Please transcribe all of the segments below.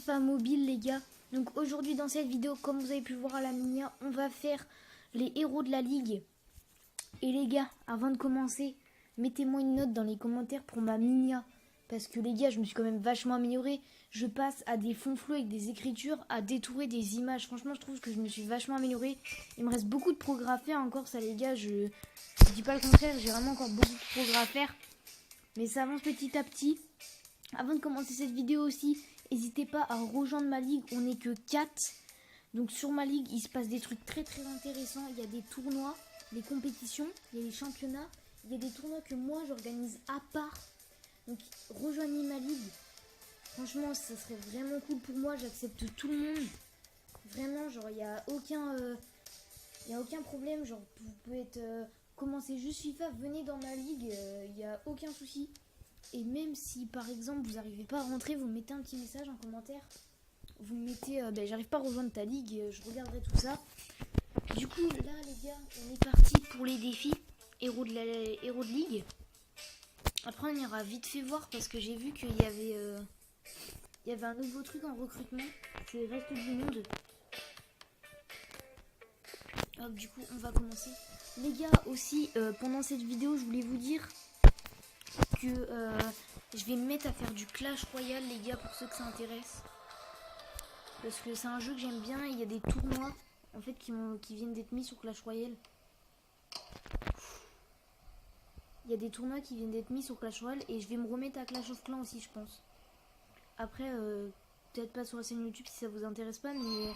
FIFA Mobile les gars. Donc aujourd'hui dans cette vidéo, comme vous avez pu le voir à la minia, on va faire les héros de la ligue. Et les gars, avant de commencer, mettez-moi une note dans les commentaires pour ma minia. Parce que les gars, je me suis quand même vachement amélioré. Je passe à des fonds flous avec des écritures, à détourer des images. Franchement, je trouve que je me suis vachement amélioré. Il me reste beaucoup de progrès à faire encore, ça les gars. Je dis pas le contraire, j'ai vraiment encore beaucoup de progrès à faire. Mais ça avance petit à petit. Avant de commencer cette vidéo aussi, n'hésitez pas à rejoindre ma ligue. On n'est que 4. Donc sur ma ligue, il se passe des trucs très très intéressants. Il y a des tournois, des compétitions, il y a des championnats. Il y a des tournois que moi j'organise à part. Donc rejoignez ma ligue. Franchement, ça serait vraiment cool pour moi. J'accepte tout le monde. Vraiment, genre, il n'y a aucun problème. Genre, vous pouvez commencer juste FIFA, venez dans ma ligue. Il n'y a aucun souci. Et même si, par exemple, vous n'arrivez pas à rentrer, vous mettez un petit message en commentaire. Vous mettez, j'arrive pas à rejoindre ta ligue, je regarderai tout ça. Du coup, là, les gars, on est parti pour les défis héros de ligue. Après, on ira vite fait voir parce que j'ai vu qu'il y avait un nouveau truc en recrutement. C'est Reste du Monde. Hop, du coup, on va commencer. Les gars, aussi, pendant cette vidéo, je voulais vous dire que je vais me mettre à faire du Clash Royale, les gars, pour ceux que ça intéresse. Parce que c'est un jeu que j'aime bien. Il y a des tournois, en fait, qui viennent d'être mis sur Clash Royale. Il y a des tournois qui viennent d'être mis sur Clash Royale et je vais me remettre à Clash of Clans aussi, je pense. Après, peut-être pas sur la chaîne YouTube si ça vous intéresse pas, mais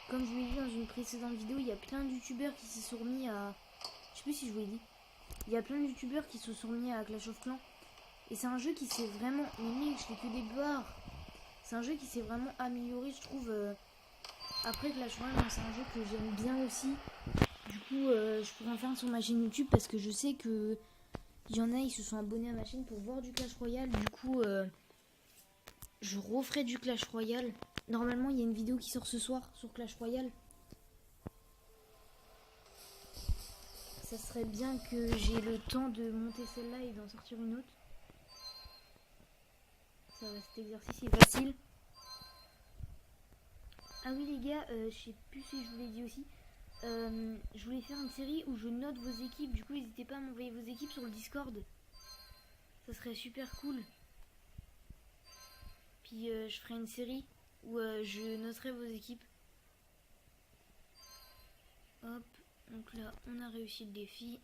comme je vous l'ai dit dans une précédente vidéo, il y a plein de youtubeurs qui se sont remis à... Je sais plus si je vous l'ai dit. Il y a plein de youtubeurs qui se sont remis à Clash of Clans. Et c'est un jeu qui s'est vraiment... Mais mec, je fais que des barres. C'est un jeu qui s'est vraiment amélioré, je trouve. Après Clash Royale, c'est un jeu que j'aime bien aussi. Du coup, je pourrais en faire un sur ma chaîne YouTube parce que je sais que... Il y en a, ils se sont abonnés à ma chaîne pour voir du Clash Royale. Du coup, je referai du Clash Royale. Normalement, il y a une vidéo qui sort ce soir sur Clash Royale. Ça serait bien que j'ai le temps de monter celle-là et d'en sortir une autre. Ça va, cet exercice est facile. Ah oui les gars, je sais plus si je vous l'ai dit aussi. Je voulais faire une série où je note vos équipes. Du coup, n'hésitez pas à m'envoyer vos équipes sur le Discord. Ça serait super cool. Puis je ferai une série où je noterai vos équipes. Hop, donc là on a réussi le défi.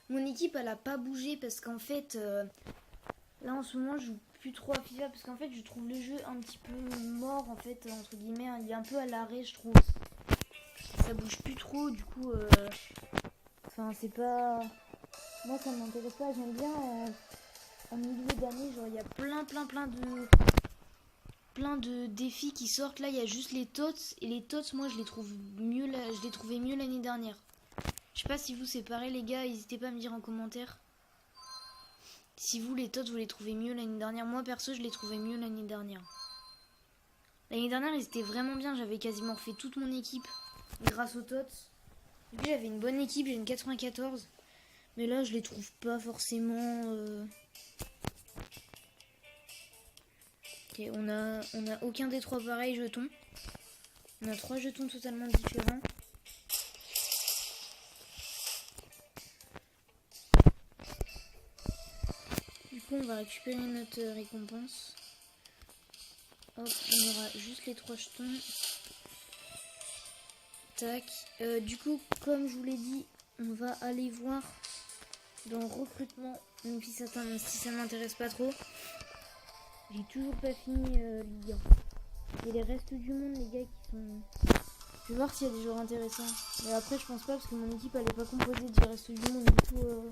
Mon équipe elle a pas bougé parce qu'en fait là en ce moment je joue plus trop à FIFA parce qu'en fait je trouve le jeu un petit peu mort en fait entre guillemets. Il est un peu à l'arrêt je trouve. Ça bouge plus trop du coup enfin c'est pas... Moi ça m'intéresse pas, j'aime bien en milieu d'année genre il y a plein de défis qui sortent. Là il y a juste les tots et les tots moi je les trouve mieux là, je les trouvais mieux l'année dernière. Je sais pas si vous c'est pareil les gars, n'hésitez pas à me dire en commentaire si vous les tots vous les trouvez mieux l'année dernière. Moi perso je les trouvais mieux l'année dernière. L'année dernière ils étaient vraiment bien, j'avais quasiment refait toute mon équipe grâce aux tots. Et puis j'avais une bonne équipe, j'ai une 94. Mais là je les trouve pas forcément... Ok, on a aucun des trois pareils jetons. On a 3 jetons totalement différents. Du coup on va récupérer notre récompense. Hop, on aura juste les 3 jetons. Tac. Du coup, comme je vous l'ai dit, on va aller voir dans recrutement. Même si ça m'intéresse pas trop. J'ai toujours pas fini Ligue 1. Et les restes du monde, les gars qui sont... Je vais voir s'il y a des joueurs intéressants. Mais après, je pense pas parce que mon équipe elle est pas composée du reste du monde. Du coup,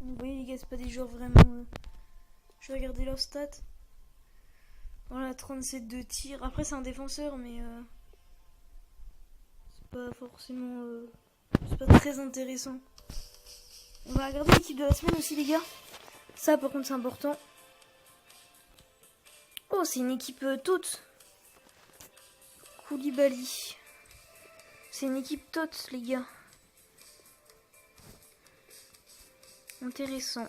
vous voyez les gars, c'est pas des joueurs vraiment... Je vais regarder leurs stats. Voilà, 37 de tir. Après, c'est un défenseur, mais c'est pas forcément... c'est pas très intéressant. On va regarder l'équipe de la semaine aussi, les gars. Ça, par contre, c'est important. Oh, c'est une équipe toute. Koulibaly. C'est une équipe toute, les gars. Intéressant.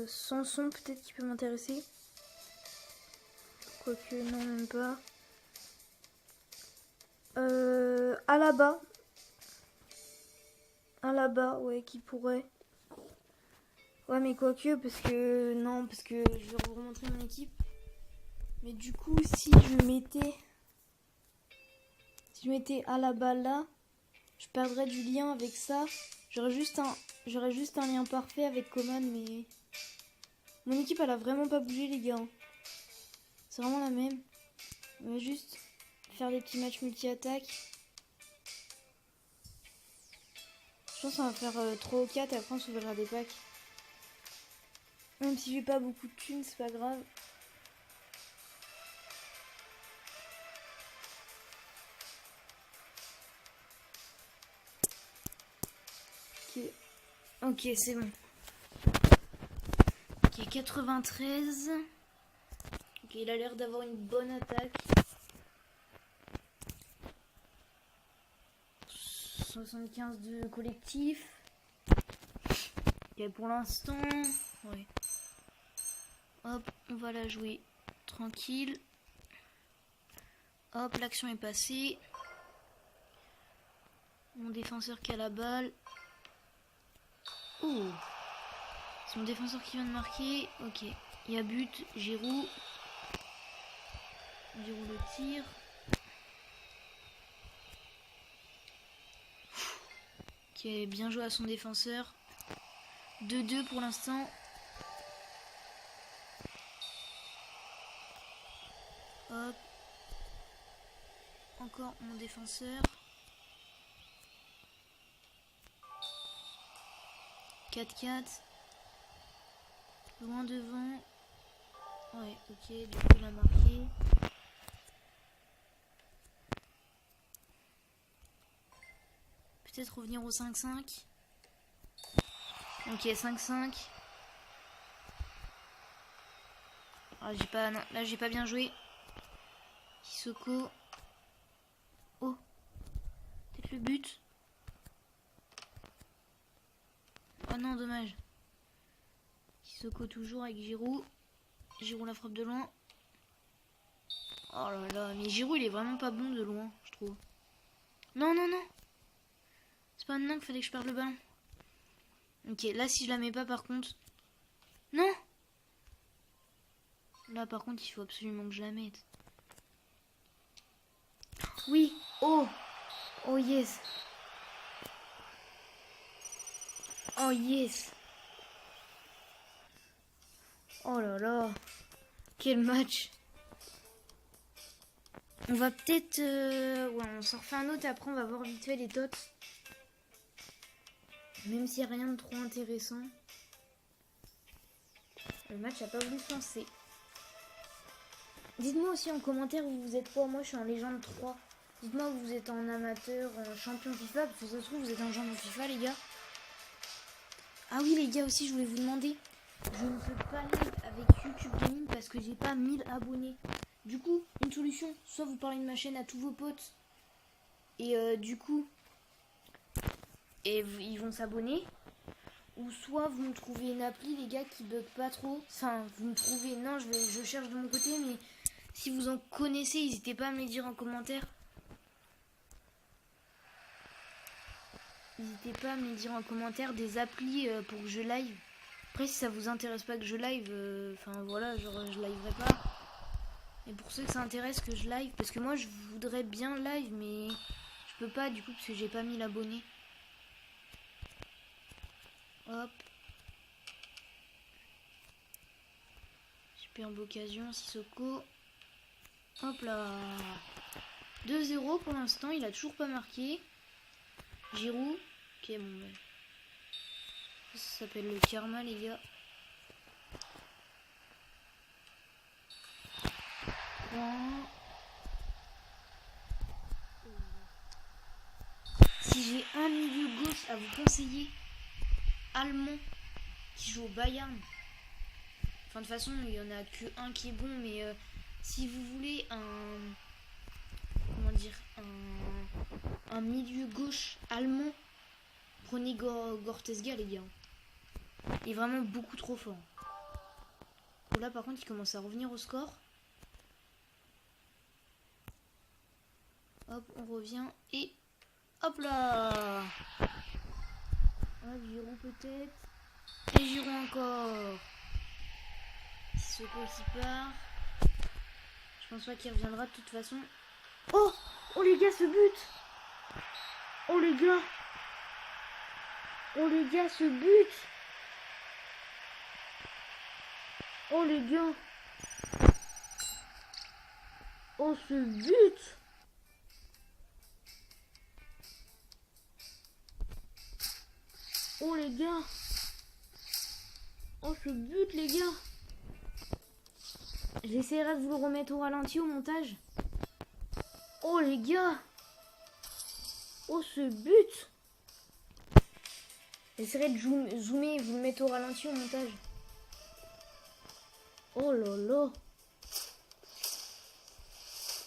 Sanson peut-être qui peut m'intéresser. Quoique non, même pas. Alaba. Alaba, ouais, qui pourrait. Ouais, mais quoique, parce que... Non, parce que je vais vous remontrer mon équipe. Mais du coup, si je mettais... Si je mettais Alaba là, je perdrais du lien avec ça. J'aurais juste un lien parfait avec Coman, mais... Mon équipe, elle a vraiment pas bougé, les gars. C'est vraiment la même. On va juste faire des petits matchs multi-attaque. Je pense qu'on va faire 3 ou 4 et après on s'ouvrira des packs. Même si j'ai pas beaucoup de thunes, c'est pas grave. Ok, c'est bon. Ok, 93. Ok, il a l'air d'avoir une bonne attaque. 75 de collectif. Ok, pour l'instant, ouais. Hop, on va la jouer tranquille. Hop, l'action est passée. Mon défenseur qui a la balle. Oh, c'est mon défenseur qui vient de marquer. Ok, il y a but. Giroud. Giroud le tire. Ok, bien joué à son défenseur. 2-2 pour l'instant. Hop. Encore mon défenseur. 4-4. Loin devant. Ouais, ok, du coup il a marqué. Peut-être revenir au 5-5. Ok, 5-5. Ah, non, là j'ai pas bien joué. Sissoko. Oh, peut-être le but. Oh non, dommage. Sissoko toujours avec Giroud. Giroud la frappe de loin. Oh là là, mais Giroud il est vraiment pas bon de loin, je trouve. Non, non, non. C'est pas maintenant qu'il fallait que je perde le ballon. Ok, là si je la mets pas par contre. Non. Là par contre il faut absolument que je la mette. Oui. Oh. Oh yes. Oh yes. Oh là là. Quel match. On va peut-être... Ouais, on s'en refait un autre et après on va voir vite fait les tots. Même s'il n'y a rien de trop intéressant. Le match n'a pas voulu se lancer. Dites-moi aussi en commentaire où vous êtes quoi. Moi je suis en légende 3. Dites-moi où vous êtes en amateur, en champion FIFA. Parce que ça se trouve vous êtes en champion FIFA les gars. Ah oui les gars aussi je voulais vous demander. Je ne peux pas live avec YouTube Gaming parce que j'ai pas 1000 abonnés. Du coup, une solution, soit vous parlez de ma chaîne à tous vos potes et du coup, ils vont s'abonner. Ou soit vous me trouvez une appli les gars qui bug pas trop. Enfin, vous me trouvez, non je cherche de mon côté mais si vous en connaissez, n'hésitez pas à me le dire en commentaire. N'hésitez pas à me le dire en commentaire des applis pour que je live. Après si ça vous intéresse pas que je live, enfin voilà, genre je liverai pas. Et pour ceux que ça intéresse que je live, parce que moi je voudrais bien live mais je peux pas du coup parce que j'ai pas 1000 abonnés. Hop. Superbe occasion, Sissoko. Hop là. 2-0 pour l'instant, il a toujours pas marqué. Giroud. Ok, bon. Ça s'appelle le karma, les gars. Bon. Si j'ai un milieu gauche à vous conseiller, allemand, qui joue au Bayern. Enfin, de toute façon, il y en a que un qui est bon, mais si vous voulez un milieu gauche allemand, prenez Goretzka les gars. est vraiment beaucoup trop fort. Là par contre il commence à revenir au score. Hop, on revient et hop là. Hop, Giroud peut-être. Et Giroud encore. Sissoko qui part. Je pense pas qu'il reviendra de toute façon. Oh, oh les gars, ce but. Oh les gars. Oh les gars, ce but. Oh les gars. Oh ce but. Oh les gars. Oh ce but les gars. J'essaierai de vous le remettre au ralenti au montage. Oh les gars. Oh ce but. J'essaierai de zoomer et vous le mettre au ralenti au montage. Oh là là.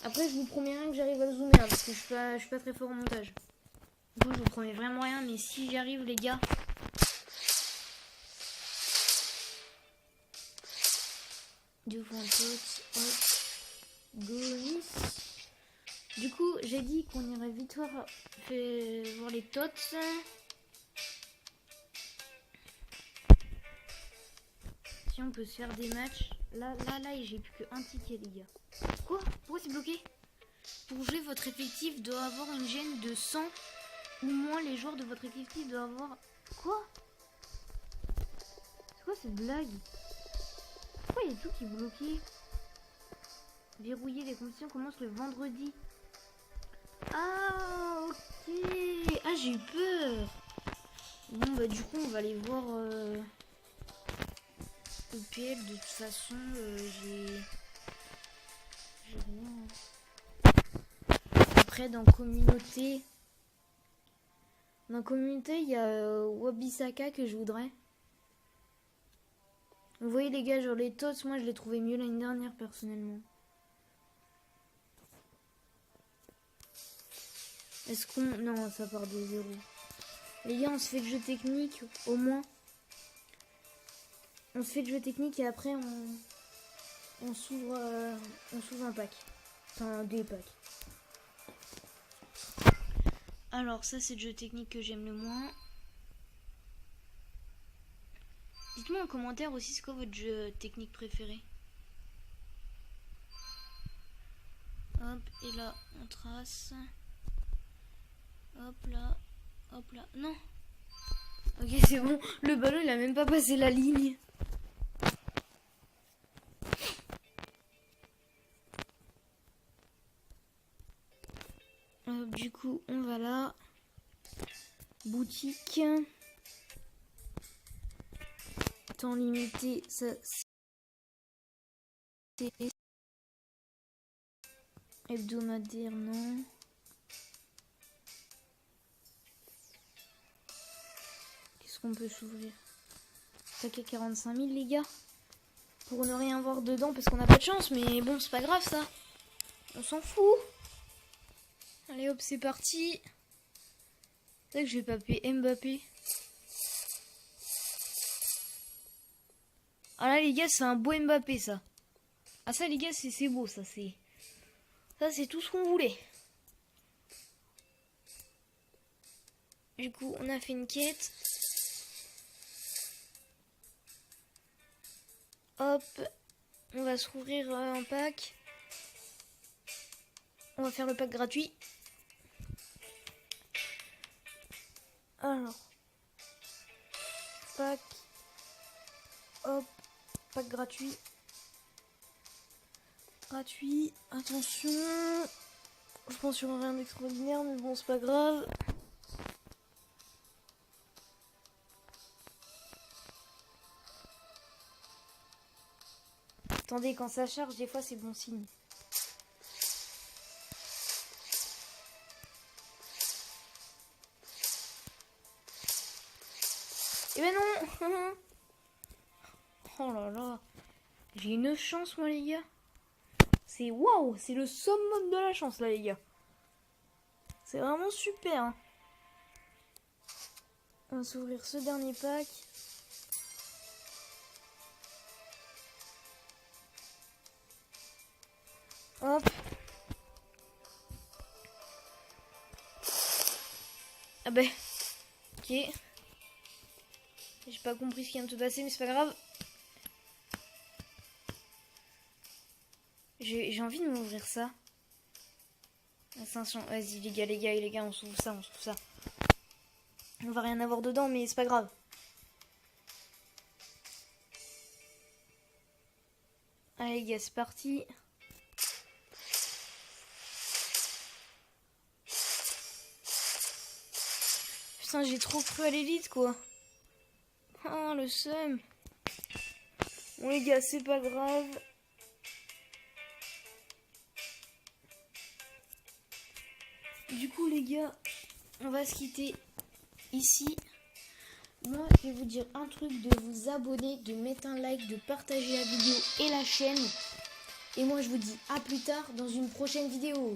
Après je vous promets rien que j'arrive à le zoomer hein, parce que je suis pas très fort au montage. Du coup je vous promets vraiment rien, mais si j'y arrive les gars. Deux fois un pote, hop, Gomis. Du coup, j'ai dit qu'on irait vite voir les tots. Si on peut se faire des matchs. Là, j'ai plus qu'un ticket, les gars. Quoi? Pourquoi c'est bloqué? Pour jouer, votre effectif doit avoir une gêne de 100 ou moins. Les joueurs de votre effectif doivent avoir... Quoi? C'est quoi cette blague? Pourquoi il y a tout qui est bloqué? Verrouiller les compétitions commence le vendredi. Ah, ok. Ah, j'ai eu peur. Bon, bah, du coup, on va aller voir EPL. De toute façon, j'ai rien. Après, dans communauté, il y a Wabisaka que je voudrais. Vous voyez, les gars, genre les tots, moi, je les trouvais mieux l'année dernière, personnellement. Est-ce qu'on... Non, ça part de 0. Les gars, on se fait le jeu technique, au moins. On se fait le jeu technique et après, on s'ouvre un pack. Enfin, des packs. Alors, ça, c'est le jeu technique que j'aime le moins. Dites-moi en commentaire aussi, c'est quoi votre jeu technique préféré. Hop, et là, on trace. Hop là, hop là. Non. Ok, c'est bon. Le ballon, il a même pas passé la ligne. Hop, du coup, on va là. Boutique. Temps limité, ça c'est hebdomadaire, non. Qu'est-ce qu'on peut s'ouvrir? Paquet 45 000 les gars. Pour ne rien voir dedans parce qu'on n'a pas de chance, mais bon, c'est pas grave ça. On s'en fout. Allez hop, c'est parti. C'est vrai que je vais paper Mbappé. Ah là les gars, c'est un beau Mbappé ça. Ah ça les gars, c'est beau ça, c'est tout ce qu'on voulait. Du coup, on a fait une quête. Hop, on va se rouvrir un pack. On va faire le pack gratuit. Alors, pack. Hop, pack gratuit. Gratuit, attention. Je pense qu'il n'y aura rien d'extraordinaire, mais bon, c'est pas grave. Attendez, quand ça charge, des fois c'est bon signe. Eh ben non. Oh là là. J'ai une chance moi les gars. C'est waouh, c'est le summum de la chance là les gars. C'est vraiment super. Hein. On va s'ouvrir ce dernier pack. Ah bah. Ok. J'ai pas compris ce qui vient de se passer, mais c'est pas grave. J'ai envie de m'ouvrir ça. À 500. Vas-y les gars, on s'ouvre ça, On va rien avoir dedans, mais c'est pas grave. Allez les gars, c'est parti. Putain, j'ai trop cru à l'élite, quoi. Oh, le seum. Bon les gars, c'est pas grave. Du coup les gars, on va se quitter ici. Moi, je vais vous dire un truc, de vous abonner, de mettre un like, de partager la vidéo et la chaîne. Et moi, je vous dis à plus tard dans une prochaine vidéo.